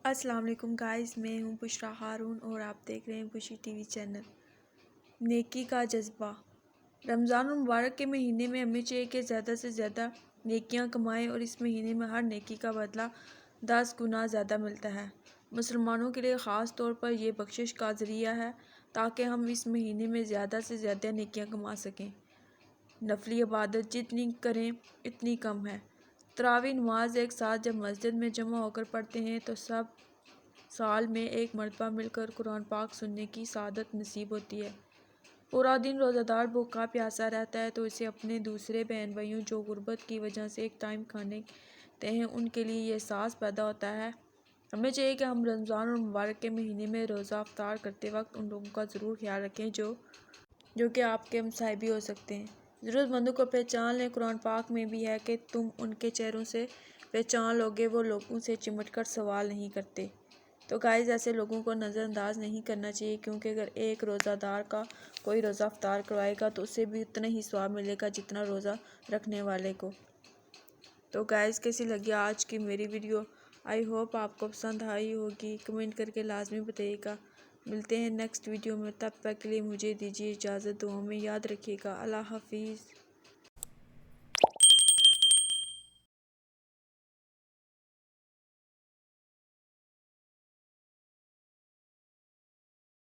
السلام علیکم گائز، میں ہوں بشرا ہارون اور آپ دیکھ رہے ہیں بشی ٹی وی چینل۔ نیکی کا جذبہ۔ رمضان المبارک کے مہینے میں ہمیں چاہیے کہ زیادہ سے زیادہ نیکیاں کمائیں اور اس مہینے میں ہر نیکی کا بدلہ 10 گنا زیادہ ملتا ہے۔ مسلمانوں کے لیے خاص طور پر یہ بخشش کا ذریعہ ہے تاکہ ہم اس مہینے میں زیادہ سے زیادہ نیکیاں کما سکیں۔ نفلی عبادت جتنی کریں اتنی کم ہے۔ تراویح نماز ایک ساتھ جب مسجد میں جمع ہو کر پڑھتے ہیں تو سب سال میں ایک مرتبہ مل کر قرآن پاک سننے کی سعادت نصیب ہوتی ہے۔ پورا دن روزہ دار بھوکا پیاسا رہتا ہے تو اسے اپنے دوسرے بہن بھائیوں جو غربت کی وجہ سے ایک ٹائم کھانے تے ہیں ان کے لیے یہ احساس پیدا ہوتا ہے۔ ہمیں چاہیے کہ ہم رمضان المبارک کے مہینے میں روزہ افطار کرتے وقت ان لوگوں کا ضرور خیال رکھیں جو کہ آپ کے ہمسائے بھی ہو سکتے ہیں۔ ضرورت مندوں کو پہچان لیں۔ قرآن پاک میں بھی ہے کہ تم ان کے چہروں سے پہچان لوگے، وہ لوگوں سے چمٹ کر سوال نہیں کرتے۔ تو گائز ایسے لوگوں کو نظر انداز نہیں کرنا چاہیے، کیونکہ اگر ایک روزہ دار کا کوئی روزہ افطار کروائے گا تو اسے بھی اتنا ہی ثواب ملے گا جتنا روزہ رکھنے والے کو۔ تو گائز کیسی لگی آج کی میری ویڈیو؟ آئی ہوپ آپ کو پسند آئی ہوگی۔ کمنٹ کر کے لازمی بتائیے گا۔ ملتے ہیں نیکسٹ ویڈیو میں، تب تک کے لیے مجھے دیجیے اجازت۔ دعاؤں میں یاد رکھیے گا۔ اللہ حافظ۔